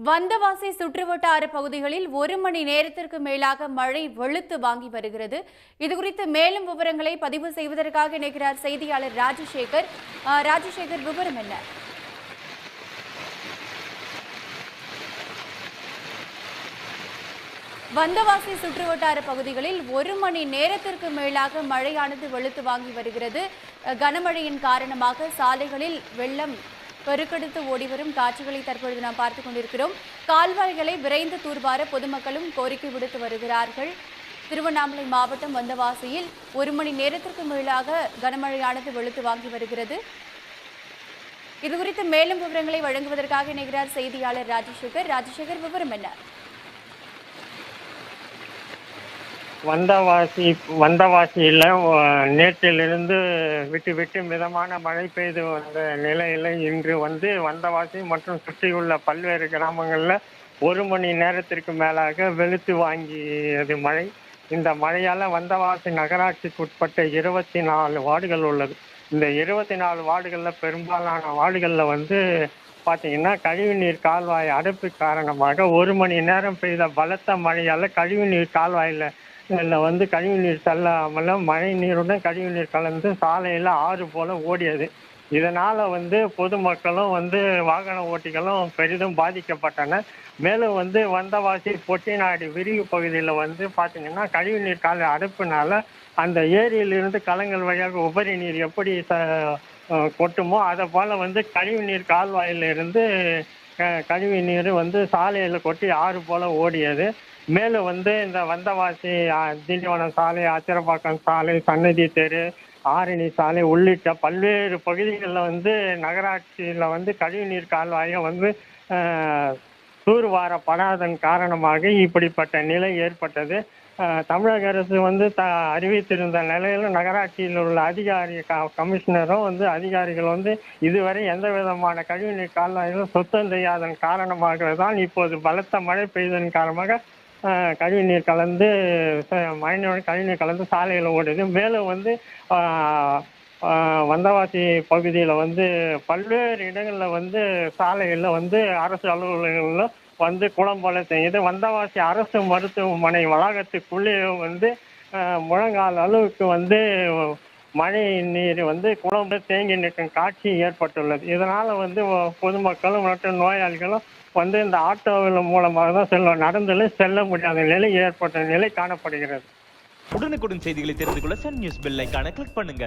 வந்தவாசி சுற்றுவட்டார பகுதிகளில் 1 மணி நேரத்திற்கு மேலாக மழை வெளுத்து வாங்கி வருகிறது. இதுகுறித்து மேலும் விவரங்களை பதிவு செய்வதற்காக இணைக்கிறார் செய்தியாளர் ராஜசேகர். ராஜசேகர், விவரம் என்ன? வந்தவாசி சுற்றுவட்டார பகுதிகளில் 1 மணி நேரத்திற்கு மேலாக மழையானது வெளுத்து வாங்கி வருகிறது. கனமழையின் காரணமாக சாலைகளில் வெள்ளம் பெருக்கெடுத்து ஓடிவரும் காட்சிகளை தற்பொழுது நாம் பார்த்துக் கொண்டிருக்கிறோம். கால்வாய்களை விரைந்து தூர்வார பொதுமக்களும் கோரிக்கை விடுத்து வருகிறார்கள். திருவண்ணாமலை மாவட்டம் வந்தவாசியில் 1 மணி நேரத்திற்கு மேலாக கனமழையானது வெளுத்து வாங்கி வருகிறது. இதுகுறித்து மேலும் விவரங்களை வழங்குவதற்காக இணைகிறார் செய்தியாளர் ராஜசேகர். ராஜசேகர், விவரம் என்ன? வந்தவாசியில் நேற்றிலிருந்து விட்டு விட்டு மிதமான மழை பெய்து வந்த நிலையில் இன்று வந்தவாசி மற்றும் சுற்றியுள்ள பல்வேறு கிராமங்களில் 1 மணி நேரத்திற்கு மேலாக வெளுத்து வாங்கியது மழை. இந்த மழையால் வந்தவாசி நகராட்சிக்கு உட்பட்ட 24 வார்டுகள் உள்ளது. இந்த 24 வார்டுகளில் பெரும்பாலான வார்டுகளில் பார்த்தீங்கன்னா கழிவுநீர் கால்வாய் அடைப்பு காரணமாக 1 மணி நேரம் பெய்த பலத்த மழையால் கழிவுநீர் கால்வாயில் கழிவுநீர் தள்ளாமல் மழை நீருடன் கழிவுநீர் கலந்து சாலையில் ஆறு போல ஓடியது. இதனால் பொதுமக்களும் வாகன ஓட்டிகளும் பெரிதும் பாதிக்கப்பட்டனர். மேலும் வந்தவாசி பொட்டிநாடு விரிவு பகுதியில் பார்த்தீங்கன்னா கழிவுநீர் கால அடைப்புனால அந்த ஏரியிலிருந்து கலங்கள் வழியாக உபரி நீர் எப்படி கொட்டுமோ அதை போல் கழிவுநீர் கால்வாயிலிருந்து கழிவு நீர் சாலையில் கொட்டி ஆறு போல் ஓடியது. மேலும் இந்த வந்தவாசி திண்டிவனம் சாலை, ஆச்சிரப்பாக்கம் சாலை, சன்னதி தெரு, ஆரணி சாலை உள்ளிட்ட பல்வேறு பகுதிகளில் நகராட்சியில் கழிவுநீர் கால்வாயை தூர்வாரப்படாதன் காரணமாக இப்படிப்பட்ட நிலை ஏற்பட்டது. தமிழக அரசு அறிவித்திருந்த நிலையில் நகராட்சியில் உள்ள கமிஷனரும் அதிகாரிகள் இதுவரை எந்த விதமான கழிவுநீர் கால்வாய்களும் சுத்தம் செய்யாதன் காரணமாக தான் இப்போது பலத்த மழை பெய்ததன் காரணமாக கழிவுநீர் கலந்து மழைநீர் கழிவுநீர் கலந்து சாலையில் ஓடுது. மேலும் வந்தவாசி பகுதியில் பல்வேறு இடங்களில் சாலைகளில் அரசு அலுவலகங்களில் குளம் போல செய்யுது. வந்தவாசி அரசு மருத்துவமனை வளாகத்துக்குள்ளே முழங்கால் அளவுக்கு மழை நீர் குளம் தேங்கி நிற்கும் காட்சி ஏற்பட்டுள்ளது. இதனால் பொதுமக்களும் மற்றும் நோயாளிகளும் இந்த ஆட்டோவில் மூலமாக தான் நடந்து செல்ல முடியாத நிலை ஏற்பட்ட நிலை காணப்படுகிறது. உடனுக்குடன் செய்திகளை தெரிந்து கொள்ள சன் நியூஸ் பெல் ஐகானை கிளிக் பண்ணுங்க.